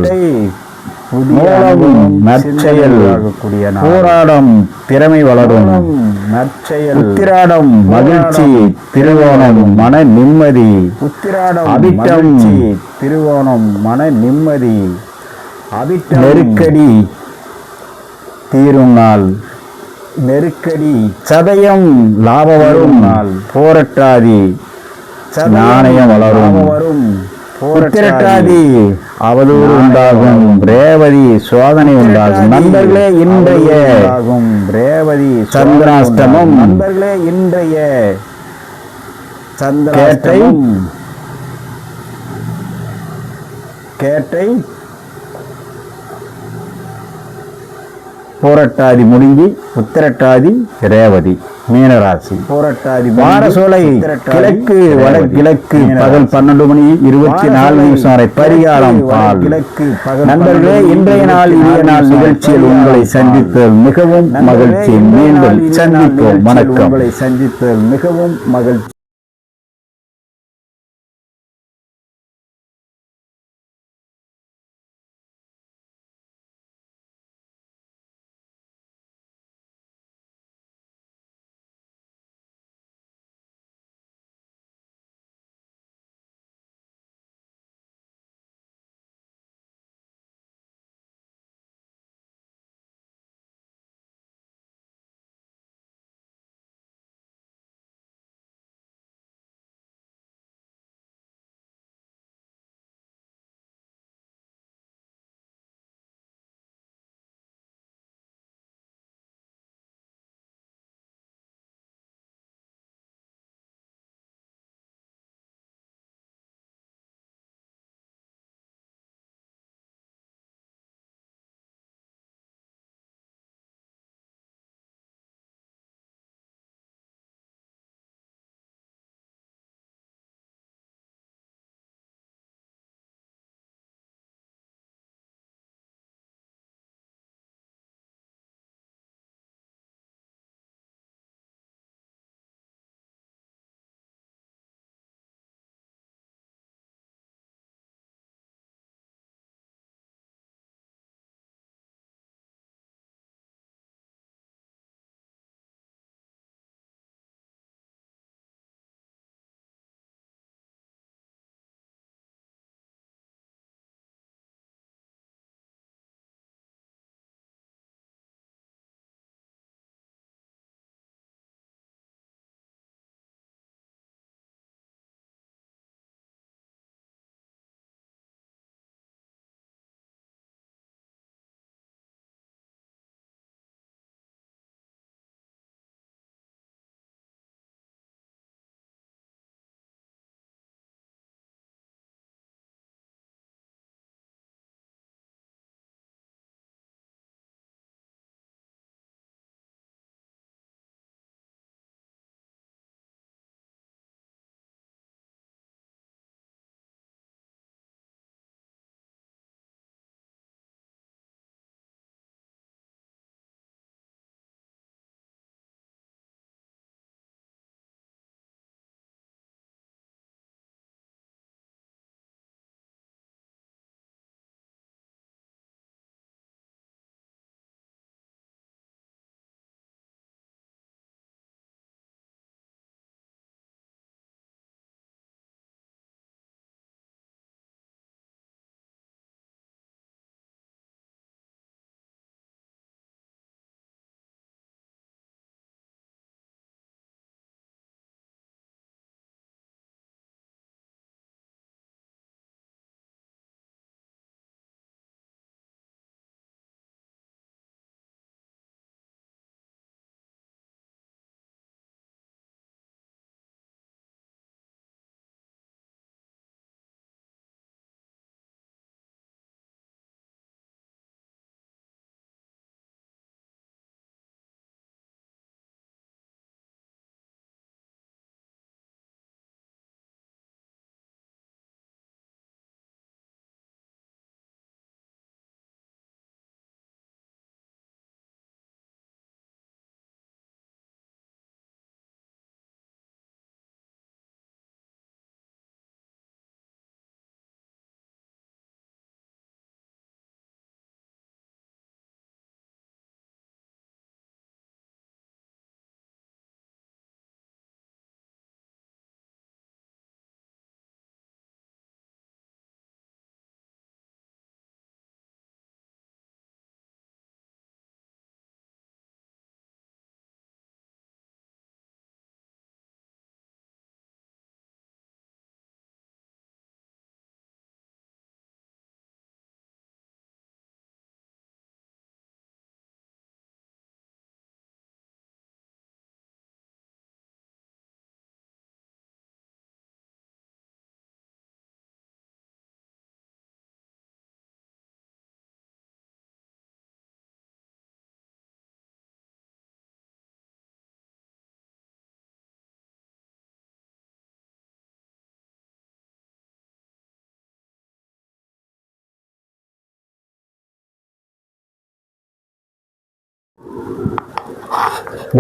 Speaker 1: மூலம் நற்செயல் போராடம் திறமை வளரும்.
Speaker 2: நற்செயல்.
Speaker 1: உத்திராடம் மகிழ்ச்சி. திருவோணம் மன நிம்மதி.
Speaker 2: உத்திராடம்
Speaker 1: அவிட்டம்
Speaker 2: திருவோணம் மன நிம்மதி. அவிட்டம்
Speaker 1: நெருக்கடி தீரும் நாள்.
Speaker 2: நெருக்கடி.
Speaker 1: சதயம் லாப வரும் நாள். போரட்டாதி நாணயம் வளரும்.
Speaker 2: வரும்.
Speaker 1: உத்திரட்டாதி அவதூறு உண்டாகும். ரேவதி சோதனை உண்டாகும். நண்பர்களே இன்றைய
Speaker 2: ரேவதி
Speaker 1: சந்திராஷ்டமம்.
Speaker 2: நண்பர்களே இன்றைய சந்திராஷ்டமம். கேட்டை
Speaker 1: போரட்டாதி முடிஞ்சி உத்திரட்டாதி ரேவதி மீனராசி.
Speaker 2: போரட்டாதி
Speaker 1: வாரசோலை கிழக்கு வடகிழக்கு பகல் 12:24 வரை பரிகாரம் பால். நண்பர்களே இன்றைய நாள் இனிய நாள் நிகழ்ச்சியில் உங்களை சந்தித்தல் மிகவும் மகிழ்ச்சி. மீண்டும் சந்திப்போம். வணக்கம்.
Speaker 2: உங்களை சந்தித்தல் மிகவும் மகிழ்ச்சி.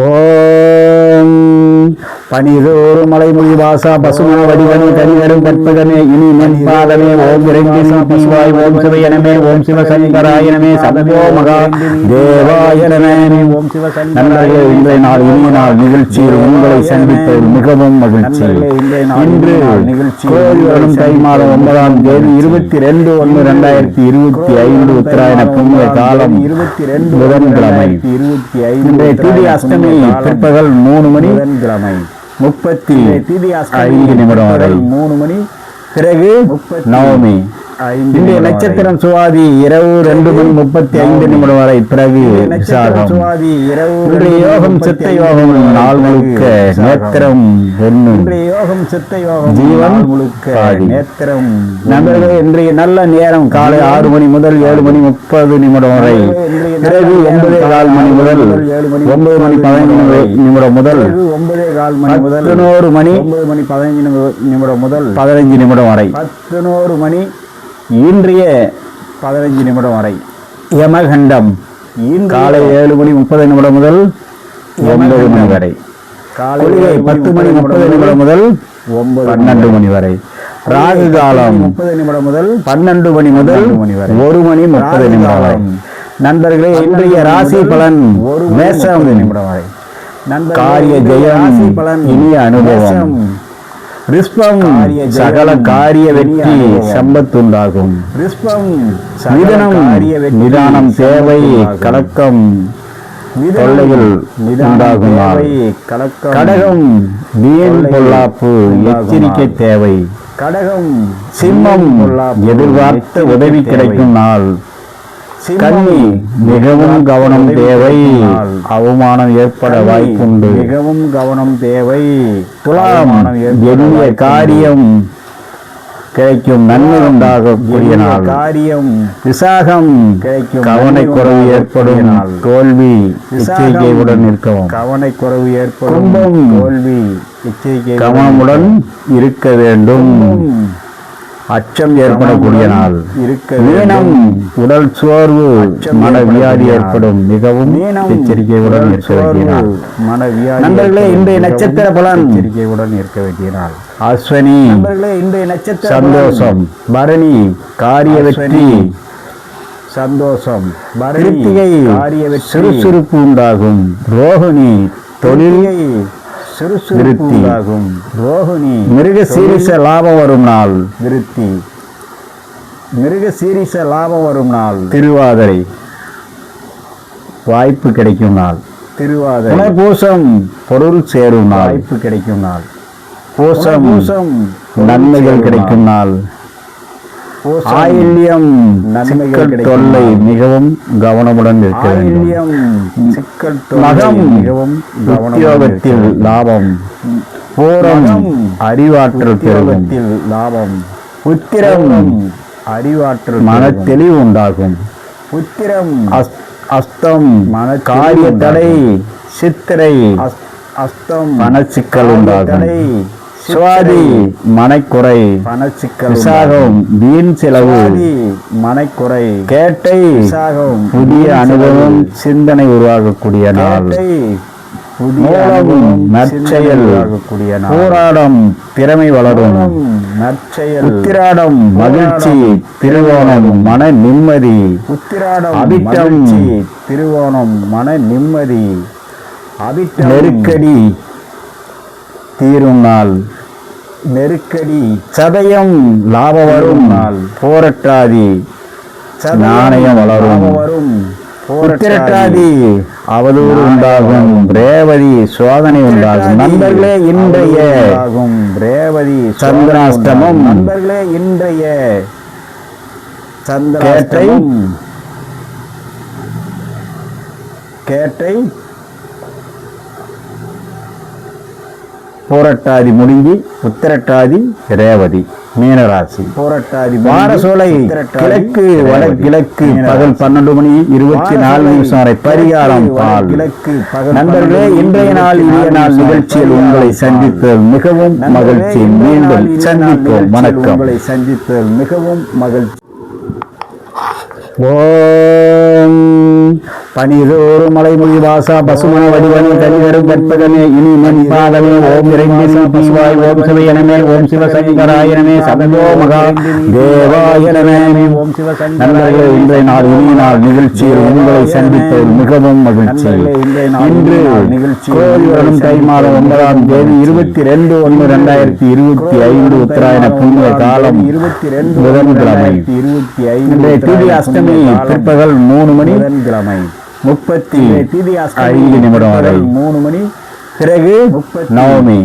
Speaker 1: ஓம் பனிதோறு மலைமொழி வாசா பசுமன வடிவனே கனிதரும் கற்பகமே இனி நென்பாதமே ஓம் இறைந்தி தீவாய் ஓம் சிவயனமே ஓம் சிவசங்கராயனமே சம்போ மகா தேவாயனமே ஓம் சிவசங்கராய. இன்றைய நாள் இனிய நாள் நிகழ்ச்சியில் உங்களை சந்திப்பதில் மிகவும் மகிழ்ச்சி. இன்று கோடி வருடம் தை மாதம் 9ஆம் தேதி 22/1/2025 உத்தராயண புண்ணிய காலம் 22 புதன்கிழமை. இன்றைய திதி அஷ்டமி பிற்பகல் 3 மணி புதன்கிழமை 35 நிமிடம் வரை 3 மணி பிறகு நவமி. இன்றைய நட்சத்திரம் சுவாதி இரவு 2 மணி 35 நிமிடம் வரை பிறகு விசாகம். இன்றைய யோகம் சித்த யோகம் நாள் முழுக்க நேத்திரம் யோகம் சித்த யோகம் ஜீவன் முழுக்க நேத்திரம். நண்பர்களே, இன்றைய நல்ல நேரம் காலை 6 மணி முதல் 7 மணி 30 நிமிடம் வரை பிறகு 9:15 மணி முதல் 9 மணி 15 நிமிடம் முதல் 9:15 மணி முதல் 11 மணி 9 மணி 15 நிமிடம் முதல் 15 நிமிடம் வரை 11 மணி இன்றைய 15 நிமிடம் வரை யமகண்டம் காலை 7 மணி 30 நிமிடம் முதல் 9 மணி வரை. காலை 10 மணி 30 நிமிடம் முதல் 12 மணி வரை. ராகு காலம் 30 நிமிடம் முதல் 12 மணி முதல் 1 மணி 30 நிமிடம் வரை. நண்பர்களே, இன்றைய ராசி பலன் மேஷம் நிமிடம் வரை. காரிய ஜெயம் பலன் இனிய அனுபவம். ரிஷ்பம் சகல காரிய வெற்றி சம்பத்துண்டாகும். ரிஷ்பம் நிதானம் தேவை கலக்கம் தொல்லையில் உண்டாகும். கடகம் வீண் பொல்லாப்பு எச்சரிக்கை தேவை. கடகம் சிம்மம் எதிர்பார்த்த உதவி கிடைக்கும் நாள். கன்னி மிகவும் கவனம் தேவை, அவமானம் ஏற்பட வாய்ப்புண்டு. மிகவும் கவனம் தேவை. துலாம் எளிய காரியம் கிடைக்கும், நன்மை உண்டாகக்கூடிய நாள். காரியம். விசாகம் கிடைக்கும், கவனக்குறைவு ஏற்படும் நாள். தோல்வி எச்சரிக்கையுடன் இருக்கவும். கவனக்குறைவு ஏற்படும். கும்பம் தோல்வி எச்சரிக்கை கவனமுடன் இருக்க வேண்டும். அச்சம் ஏற்படக்கூடிய நாள். மீனம் உடல் சோர்வு மன வியாதி ஏற்படும், மிகவும் எச்சரிக்கையுடன் இருக்க வேண்டிய நாள். நண்பர்களே, இன்றைய நட்சத்திர பலன் எச்சரிக்கையுடன் இருக்க வேண்டிய நாள். அஸ்வினி இன்றைய நட்சத்திர சந்தோஷம். பரணி காரிய வெற்றி சந்தோஷம். கிருத்திகை காரிய வெற்றி சுறுசுறுப்பு உண்டாகும். ரோகிணி தொழிலை விருத்தி. ரோகிணி மிருக சீரிச லாபம் வரும் நாள். விருத்தி மிருக சீரிச லாபம் வரும் நாள். திருவாதிரை வாய்ப்பு கிடைக்கும் நாள். திருவாதிரை பூசம் பொருள் சேரும் நாள். வாய்ப்பு கிடைக்கும் நாள். பூசம் நன்மைகள் கிடைக்கும் நாள். ஆயில்யம் சிக்கல் தொல்லை மிகவும் கவனமுடன் இருக்க வேண்டும். மகம் மிகவும் உத்தியோகத்தில் லாபம். பூரம் அறிவாற்றல் பெருகத்தில் லாபம். உத்திரம் அறிவாற்றல் மன தெளிவு உண்டாகும். உத்திரம் அஸ்தம் மன காரிய தடை. சித்திரை அஸ்தம் மன சிக்கல் உண்டாகும். சுவாதி மனைக்குறை பணச்சிக்கல். விசாகம் வீண் செலவு மனைக்குறை. கேட்டை விசாகம் புதிய அனுபவம் சிந்தனை உருவாகக்கூடிய நாள். மூலம் நற்செயல் உருவாகக்கூடிய நாள். போராடம் திறமை வளரும். நற்செயல். உத்திராடம் மகிழ்ச்சி. திருவோணம் மன நிம்மதி. உத்திராடம் அபிட்டம் திருவோணம் மன நிம்மதி. அபிட்டம் நெருக்கடி தீரும் நாள். நெருக்கடி. சதயம் லாப வரும் நாள். போரட்டாதி நாணயம் வளரும். உத்திரட்டாதி அவதூறு உண்டாகும். ரேவதி சோதனை உண்டாகும். நண்பர்களே, இன்றைய ரேவதி சந்திராஷ்டமம். நண்பர்களே, இன்றைய சந்திராஷ்டமம் கேட்டை போரட்டாதி முடிஞ்சி உத்திரட்டாதி ரேவதி மீனராசி. போரட்டாதி வாரசோலை கிழக்கு வடகிழக்கு பகல் 12 மணி 24 நிமிஷம் வரை. பரிகாரம் பால். நண்பர்களே, இன்றைய நாள் இனிய நாள் நிகழ்ச்சியில் உங்களை சந்தித்தல் மிகவும் மகிழ்ச்சி. மீண்டும் சந்திப்போம். வணக்கம். உங்களை சந்தித்தல் மிகவும் மகிழ்ச்சி. ஓம் பனிதோறு மலைமொழி வாசா பசுமன வடிவனே கனிதரும் கற்பகமே இனி மண் பாதமே ஓம் இறைந்திரி தீவாய் ஓம் சிவயனமே ஓம் சிவசங்கராயனமே சதோ மகா தேவாயனமே ஓம் சிவசங்கர. நண்பர்களே, இன்றைய நாள் இனிய நாள் நிகழ்ச்சியில் உங்களை சந்திப்பதில் மிகவும் மகிழ்ச்சி. இன்று கோயில் வரும் தை மாதம் 9ஆம் தேதி 22/1/2025 உத்தராயண புண்ணிய காலம் புதன்கிழமை. இன்றைய திதி அஷ்டமி பிற்பகல் 3 மணி 35 நிமிடம் வரை 3 மணி. பிறகு நவமி.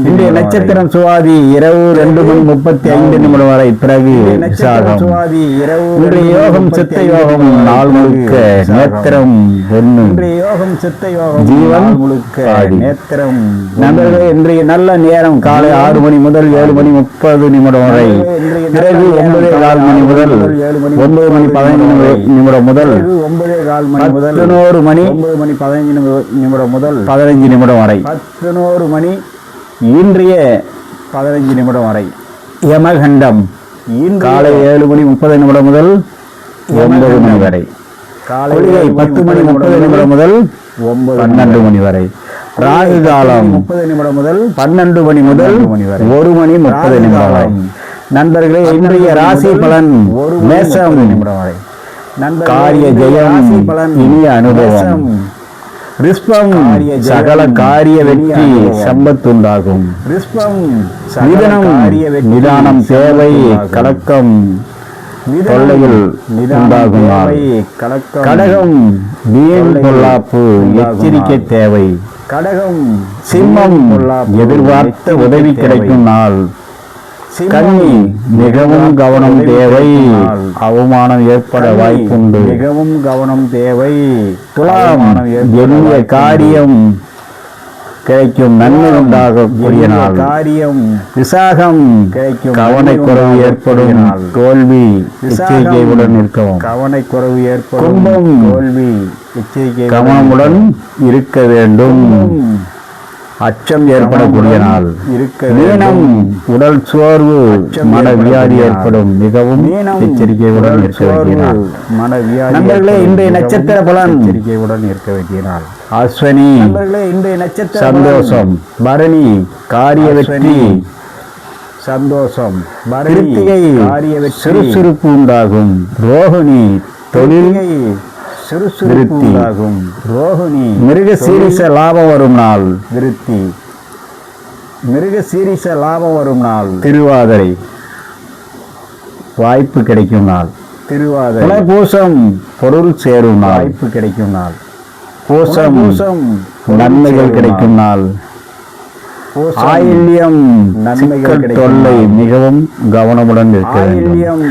Speaker 1: இன்றைய நட்சத்திரம் சுவாதி இரவு 2:35 வரை. பிறகு விசாகம். இன்றைய யோகம் சித்த யோகம் நாள் முழுக்க நேத்திரம் ஒன்று ஜீவன் முழுக்க நேத்திரம். நண்பர்களே, இன்றைய நல்ல நேரம் காலை 6 மணி முதல் 7:30 வரை. பிறகு 9:15 மணி முதல் 9:15 முதல் 11 மணி 15 வரை. 11 மணி இன்றைய 15 வரை. யமகண்டம் காலை 7:30 முதல் 9 மணி வரை. கொள்கை 10:30 முதல் 12 மணி வரை. ராகு காலம் 30 முதல் 12 மணி முதல் 1:30 வரை. நண்பர்களே, இன்றைய ராசி பலன் மேஷம். காரிய ஜெயம், இனிய அனுபவம். ரிஷ்பம் சகல காரிய வெற்றி சம்பத்துண்டாகும். மிதுனம் நிதானம் தேவை, கலக்கம் தொல்லையில் உண்டாகும். கடகம் வீண் பொல்லாப்பு எச்சரிக்கை தேவை. சிம்மம் எதிர்பார்த்த உதவி கிடைக்கும் நாள். கன்னி மிகவும் கவனம் தேவை, அவமானம் ஏற்பட வாய்ப்புண்டு. மிகவும் கவனம் தேவை. துலாம் எளிய காரியம் கிடைக்கும், நன்மை உண்டாகக்கூடிய நாள். விசாகம் கவனக்குறைவு ஏற்படும், தோல்வி எச்சரிக்கையுடன் இருக்கவும். கவனக்குறைவு ஏற்படும். கும்பம் தோல்வி எச்சரிக்கை, கவனமுடன் இருக்க வேண்டும். அச்சம் ஏற்படக்கூடிய நாள். மீனம் உடல் சோர்வு, மன வியாதி ஏற்படும், மிகவும் எச்சரிக்கையுடன் இருக்க வேண்டிய நாள். நண்பர்களே, இன்றைய நட்சத்திர பலன் எச்சரிக்கையுடன் இருக்க வேண்டிய நாள். அஸ்வினி இன்றைய நட்சத்திர சந்தோஷம். பரணி காரிய வெற்றி சந்தோஷம். கிருத்திகை சுறுசுறுப்பு உண்டாகும். ரோகிணி தொழில் விருத்தி. ரோகிணி மிருகசீரிச லாபம் வரும் நாள். விருத்தி மிருகசீரிச லாபம் வரும் நாள். திருவாதிரை வாய்ப்பு கிடைக்கும் நாள். திருவாதிரை. பூசம் பொருள் சேரும் நாள். வாய்ப்பு கிடைக்கும் நாள். பூசம் நன்மைகள் கிடைக்கும் நாள். ஆயில்யம் நன்மைகள் தொல்லை, மிகவும் கவனமுடன் இருக்க வேண்டும்.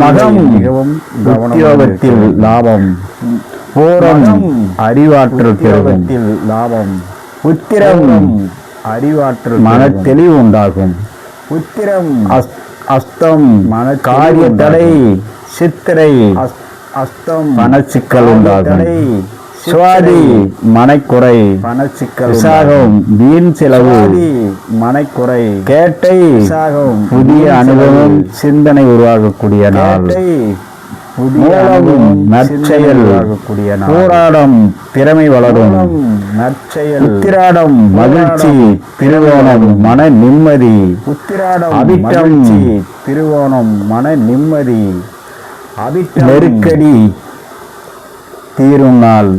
Speaker 1: மகம் மிகவும் உத்தியோகத்தில் லாபம். பூரம் அறிவாற்றல் பெறும் லாபம். உத்திரம் அறிவாற்றல் மன தெளிவு உண்டாகும். உத்திரம் அஸ்தம் மன காரிய தடை. சித்திரை அஸ்தம் மனச்சிக்கல் உண்டாகும். சுவாதி மனைக்குறை பணச்சிக்கல். விசாகம் வீண் செலவு மனைக்குறை. கேட்டை புதிய அனுபவம் சிந்தனை உருவாகக்கூடிய நாள். மூலம் நற்செயல் உருவாகக்கூடிய நாள். போராடம் திறமை வளரும். நற்செயல். உத்திராடம் மகிழ்ச்சி. திருவோணம் மன நிம்மதி. உத்திராடம் அபிட்டம் திருவோணம் மன நிம்மதி. அபிட்டம் நெருக்கடி தீரும் நாள்.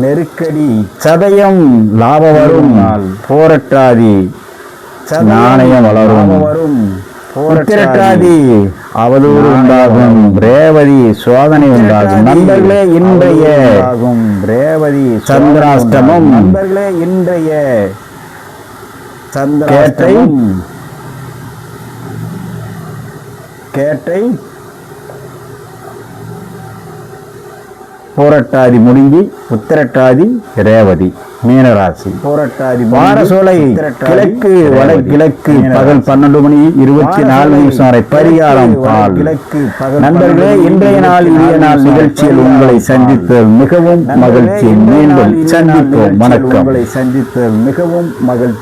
Speaker 1: நெருக்கடி. சதயம் லாப வரும் நாள். போராட்டாதி நாணயம் வளரும். உத்திரட்டாதி அவதூறு உண்டாகும். ரேவதி சோதனை உண்டாகும். நண்பர்களே, இன்றைய ரேவதி சந்திராஷ்டமம். நண்பர்களே, இன்றைய சந்திராஷ்டமம். கேட்டை போராட்டாதி முடிங்கி உத்திரட்டாதி ரேவதி மீனராசி. போராட்டாதி வாரசோலை கிழக்கு வடகிழக்கு பகல் 12:24 வரை. பரிகாரம் பால். நண்பர்களே, இன்றைய நாள் இனிய நாள் நிகழ்ச்சியில் உங்களை சந்தித்தது மிகவும் மகிழ்ச்சி. மீண்டும் சந்திப்போம். வணக்கம். உங்களை சந்தித்தது மிகவும் மகிழ்ச்சி.